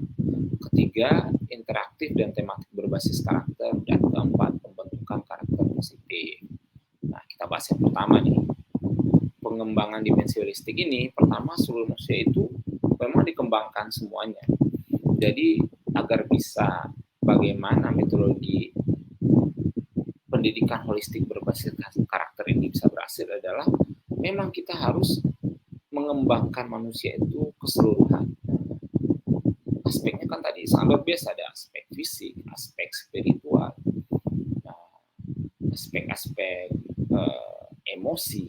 Ketiga, interaktif dan tematik berbasis karakter. Dan keempat, pembentukan karakter positif. Nah, kita bahas yang pertama nih. Pengembangan dimensi holistik ini, pertama seluruh manusia itu memang dikembangkan semuanya. Jadi, agar bisa bagaimana metodologi pendidikan holistik berbasis karakter ini bisa berhasil adalah memang kita harus mengembangkan manusia itu keseluruhan. Aspeknya kan tadi sangat luar biasa, ada aspek fisik, aspek spiritual, aspek-aspek emosi,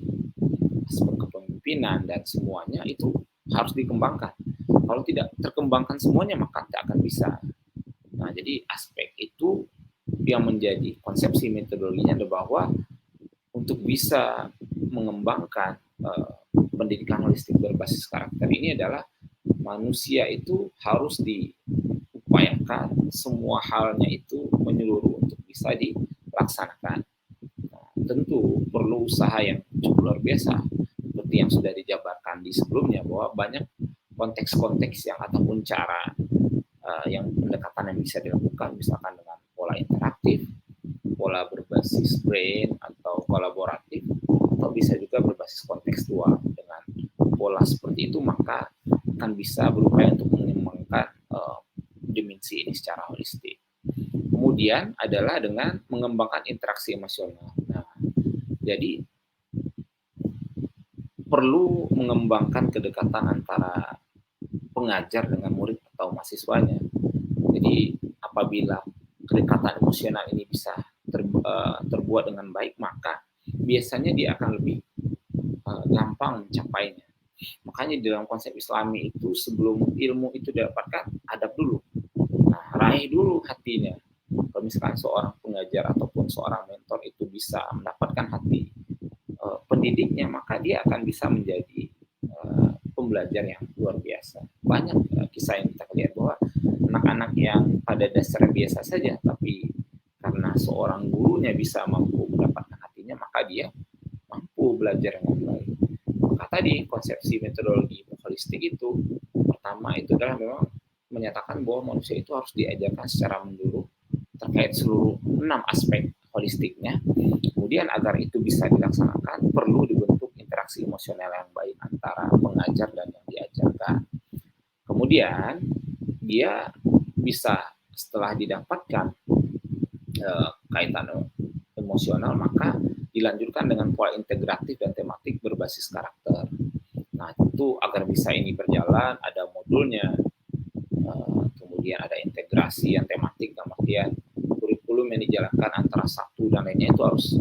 aspek kepemimpinan, dan semuanya itu harus dikembangkan. Kalau tidak terkembangkan semuanya, maka tidak akan bisa. Nah, jadi aspek itu yang menjadi konsepsi metodologinya adalah bahwa untuk bisa mengembangkan pendidikan holistik berbasis karakter ini adalah manusia itu harus diupayakan semua halnya itu menyeluruh untuk bisa dilaksanakan. Nah, tentu perlu usaha yang cukup luar biasa seperti yang sudah dijabarkan di sebelumnya, bahwa banyak konteks-konteks yang ataupun cara yang pendekatan yang bisa dilakukan, misalkan dengan pola interaktif, pola berbasis brain atau kolaboratif, atau bisa juga berbasis kontekstual. Dengan pola seperti itu maka akan bisa berupaya untuk mengembangkan dimensi ini secara holistik. Kemudian adalah dengan mengembangkan interaksi emosional. Nah, jadi perlu mengembangkan kedekatan antara pengajar dengan murid atau mahasiswanya. Jadi apabila kedekatan emosional ini bisa terbuat dengan baik, maka biasanya dia akan lebih gampang mencapainya. Makanya dalam konsep Islami itu sebelum ilmu itu didapatkan, adab dulu. Nah, raih dulu hatinya. Kalau misalkan seorang pengajar ataupun seorang mentor itu bisa mendapatkan hati pendidiknya, maka dia akan bisa menjadi pembelajar yang luar biasa. Banyak kisah yang kita lihat bahwa anak-anak yang pada dasarnya biasa saja, tapi karena seorang gurunya bisa mampu mendapatkan hatinya, maka dia mampu belajar dengan baik. Maka tadi konsepsi metodologi holistik itu, pertama itu adalah memang menyatakan bahwa manusia itu harus diajarkan secara menyeluruh terkait seluruh 6 aspek holistiknya. Kemudian agar itu bisa dilaksanakan, perlu dibentuk interaksi emosional yang baik antara pengajar dan yang diajarkan. Kemudian dia bisa setelah didapatkan kaitan emosional, maka dilanjutkan dengan pola integratif dan tematik berbasis karakter. Nah, tentu agar bisa ini berjalan, ada modulnya, kemudian ada integrasi yang tematik, dalam artian kurikulum yang dijalankan antara satu dan lainnya itu harus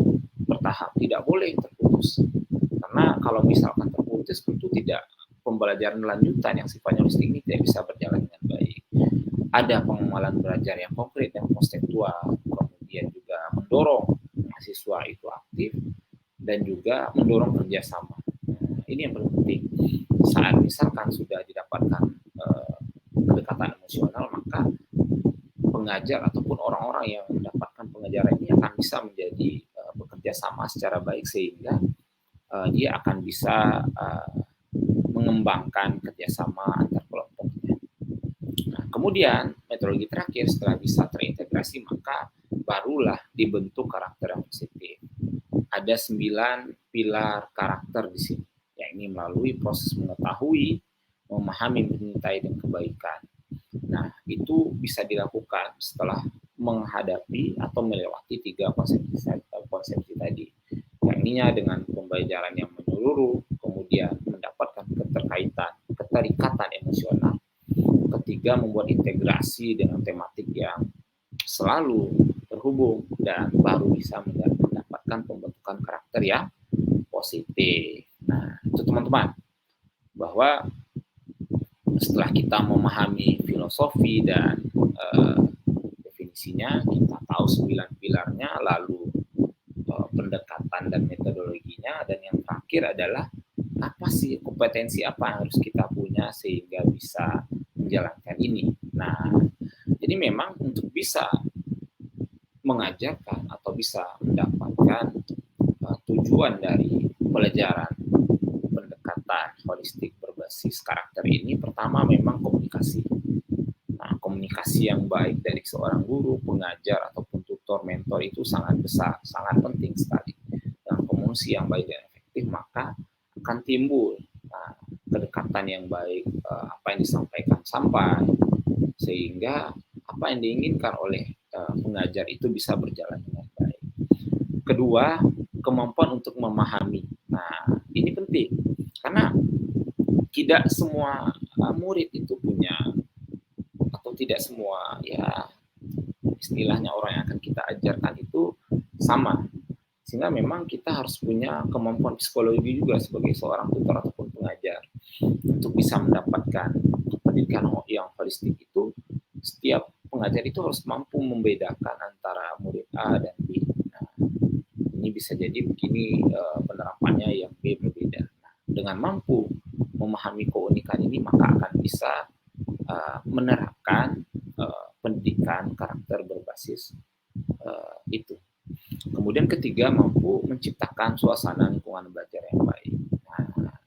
bertahap, tidak boleh terputus. Karena kalau misalkan terputus, tentu tidak, pembelajaran lanjutan yang sifatnya holistik ini tidak bisa berjalan dengan baik. Ada pengenalan belajar yang konkret dan konseptual, kemudian juga mendorong mahasiswa itu aktif dan juga mendorong kerjasama. Nah, ini yang paling penting. Saat misalkan sudah didapatkan kedekatan emosional, maka pengajar ataupun orang-orang yang mendapatkan pengajaran ini akan bisa menjadi bekerja sama secara baik, sehingga dia akan bisa mengembangkan kerjasama antar kelompoknya. Nah, kemudian metodologi terakhir setelah bisa terintegrasi, maka barulah dibentuk karakter yang positif. Ada 9 pilar karakter di sini, yakni melalui proses mengetahui, memahami, mencintai, dan kebaikan. Nah, itu bisa dilakukan setelah menghadapi atau melewati 3 konsepsi tadi, yakni dengan pembelajaran yang menyeluruh, kemudian mendapatkan keterikatan emosional, ketiga membuat integrasi dengan tematik yang selalu terhubung, dan baru bisa mendapatkan pembentukan karakter yang positif. Nah, itu teman-teman, bahwa setelah kita memahami filosofi dan definisinya, kita tahu 9 pilarnya, lalu pendekatan dan metodologinya, dan yang terakhir adalah apa sih kompetensi apa yang harus kita punya sehingga bisa menjalankan ini. Nah, jadi memang untuk bisa mengajarkan atau bisa mendapatkan tujuan dari pelajaran pendekatan holistik berbasis karakter ini, pertama memang komunikasi. Nah, komunikasi yang baik dari seorang guru, pengajar, ataupun tutor, mentor itu sangat besar, sangat penting sekali. Dengan komunikasi yang baik dan efektif, maka akan timbul kedekatan yang baik, apa yang disampaikan sampai, sehingga apa yang diinginkan oleh pengajar itu bisa berjalan dengan baik. Kedua, kemampuan untuk memahami. Nah, ini penting, karena tidak semua murid itu punya, atau tidak semua, ya istilahnya orang yang akan kita ajarkan itu sama. Sehingga memang kita harus punya kemampuan psikologi juga sebagai seorang tutor ataupun pengajar untuk bisa mendapatkan pendidikan yang holistik itu. Setiap pengajar itu harus mampu membedakan antara murid A dan B. Nah, ini bisa jadi begini penerapannya, yang B berbeda. Nah, dengan mampu memahami keunikan ini, maka akan bisa menerapkan pendidikan karakter berbasis itu. Kemudian ketiga, mampu menciptakan suasana lingkungan belajar yang baik. Nah,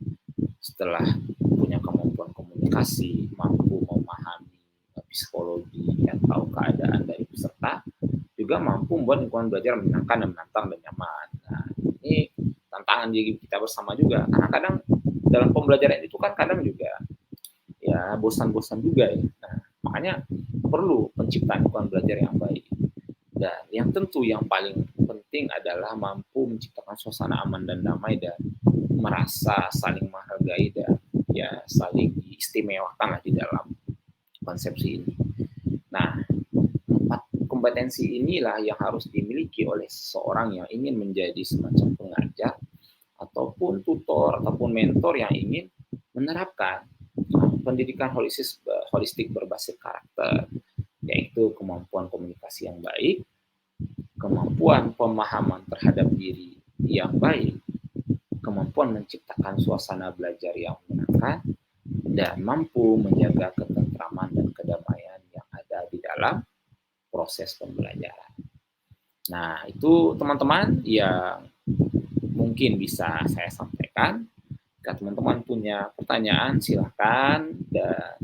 setelah punya kemampuan komunikasi, mampu memahami psikologi atau keadaan dari peserta, juga mampu membuat lingkungan belajar menyenangkan dan menantang dan nyaman. Nah, ini tantangan bagi kita bersama juga. Karena kadang dalam pembelajaran itu kan kadang juga ya bosan-bosan juga ya. Nah, makanya perlu penciptaan lingkungan belajar yang baik. Dan yang tentu yang paling penting adalah mampu menciptakan suasana aman dan damai, dan merasa saling menghargai dan ya saling diistimewakan di dalam konsepsi ini. Nah, 4 kompetensi inilah yang harus dimiliki oleh seseorang yang ingin menjadi semacam pengajar ataupun tutor ataupun mentor yang ingin menerapkan pendidikan holistik berbasis karakter, yaitu kemampuan komunikasi yang baik, kemampuan pemahaman terhadap diri yang baik, kemampuan menciptakan suasana belajar yang menyenangkan, dan mampu menjaga ketentraman dan kedamaian yang ada di dalam proses pembelajaran. Nah, itu teman-teman yang mungkin bisa saya sampaikan. Jika teman-teman punya pertanyaan, silakan, dan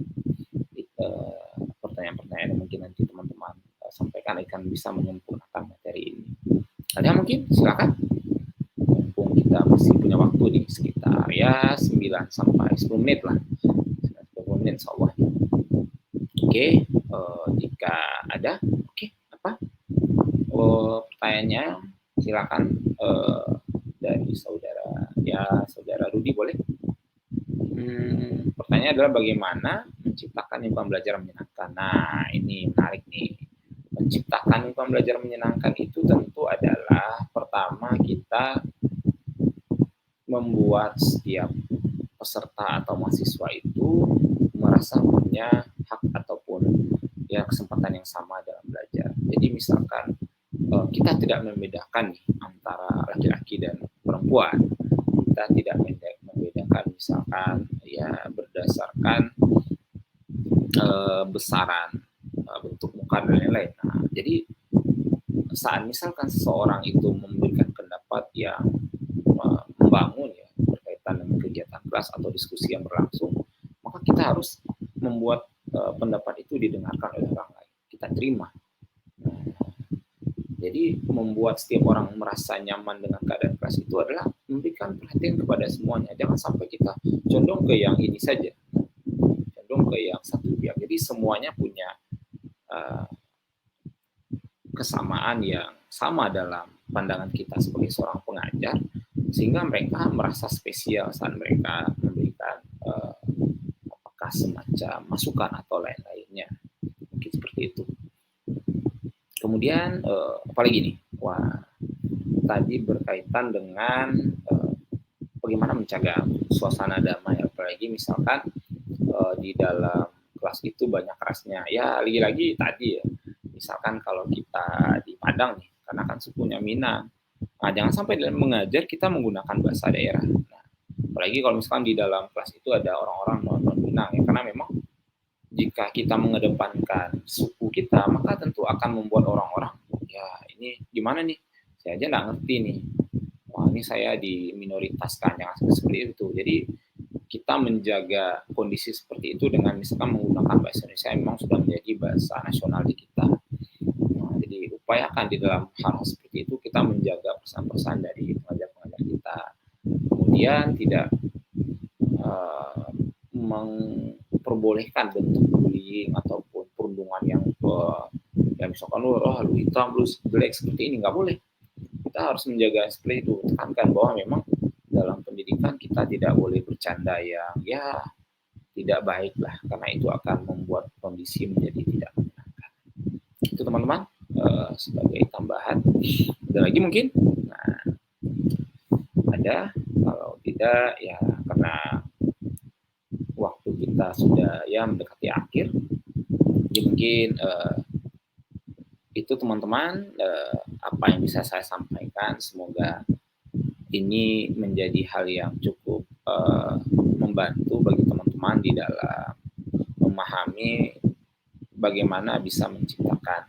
pertanyaan-pertanyaan yang mungkin nanti teman-teman sampaikan akan bisa menyempurnakan materi ini. Ada mungkin? Silakan. Mumpung kita masih punya waktu nih, sekitar ya 9 sampai 10 menit lah. 10 menit insya Allah. Oke, jika ada, oke, apa? Pertanyaannya silakan dari saudara Rudi boleh. Pertanyaannya adalah bagaimana menciptakan lingkungan belajar menyenangkan. Nah, ini menarik nih. Menciptakan lingkungan belajar menyenangkan itu tentu adalah pertama kita membuat setiap peserta atau mahasiswa itu merasa punya hak ataupun ya kesempatan yang sama dalam belajar. Jadi misalkan kita tidak membedakan nih antara laki-laki dan perempuan. Kita tidak membedakan misalkan ya berdasarkan besaran bentuk muka dan lain-lain. Nah, jadi saat misalkan seseorang itu memberikan pendapat yang membangun ya berkaitan dengan kegiatan kelas atau diskusi yang berlangsung, maka kita harus membuat pendapat itu didengarkan oleh orang lain. Kita terima. Jadi membuat setiap orang merasa nyaman dengan keadaan kelas itu adalah memberikan perhatian kepada semuanya. Jangan sampai kita condong ke yang ini saja, condong ke yang satu pihak. Jadi semuanya punya kesamaan yang sama dalam pandangan kita sebagai seorang pengajar, sehingga mereka merasa spesial saat mereka memberikan apakah semacam masukan atau lain-lainnya. Mungkin seperti itu. Kemudian apalagi nih? Wah, tadi berkaitan dengan bagaimana menjaga suasana damai, apalagi misalkan di dalam kelas itu banyak kerasnya. Ya, lagi-lagi tadi ya, misalkan kalau kita di Padang nih, karena kan sukunya Minang. Nah, jangan sampai dalam mengajar kita menggunakan bahasa daerah. Nah, apalagi kalau misalkan di dalam kelas itu ada orang-orang non-Minang, ya, karena memang jika kita mengedepankan suku kita, maka tentu akan membuat orang-orang, ya ini gimana nih, saya aja nggak ngerti nih, wah ini saya diminoritaskan, jangan seperti itu. Jadi kita menjaga kondisi seperti itu dengan misalkan menggunakan bahasa Indonesia yang memang sudah menjadi bahasa nasional di kita. Nah, jadi upayakan di dalam hal seperti itu kita menjaga pesan-pesan dari pengajar-pengajar kita. Kemudian tidak memperbolehkan bentuk bullying ataupun perundungan yang misalkan lu hitam, lu jelek seperti ini, nggak boleh. Kita harus menjaga seperti itu, tekankan bahwa memang dalam pendidikan kita tidak boleh bercanda yang ya tidak baik lah, karena itu akan membuat kondisi menjadi tidak menyenangkan. Itu teman-teman sebagai tambahan. Ada lagi mungkin? Nah, ada. Kalau tidak ya karena waktu kita sudah ya mendekati akhir, jadi mungkin itu teman-teman apa yang bisa saya sampaikan. Semoga ini menjadi hal yang cukup membantu bagi teman-teman di dalam memahami bagaimana bisa menciptakan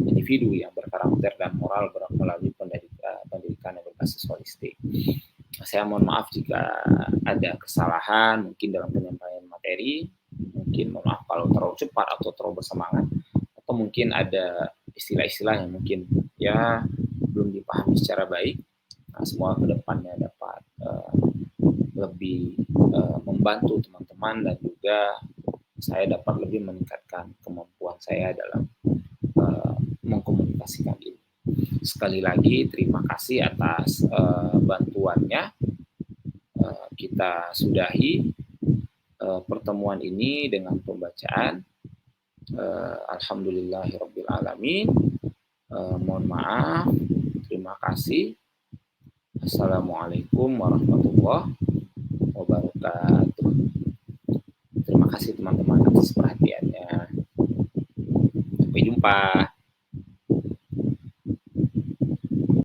individu yang berkarakter dan moral melalui pendidikan yang berbasis holistik. Saya mohon maaf jika ada kesalahan mungkin dalam penyampaian materi, mungkin mohon maaf kalau terlalu cepat atau terlalu bersemangat, atau mungkin ada istilah-istilah yang mungkin ya belum dipahami secara baik. Nah, semoga kedepannya dapat lebih membantu teman-teman dan juga saya dapat lebih meningkatkan kemampuan saya dalam mengkomunikasikan ini. Sekali lagi terima kasih atas bantuannya. Kita sudahi pertemuan ini dengan pembacaan Alhamdulillahirabbil alamin. Mohon maaf. Terima kasih. Assalamualaikum warahmatullahi wabarakatuh. Terima kasih teman-teman atas perhatiannya. Sampai jumpa.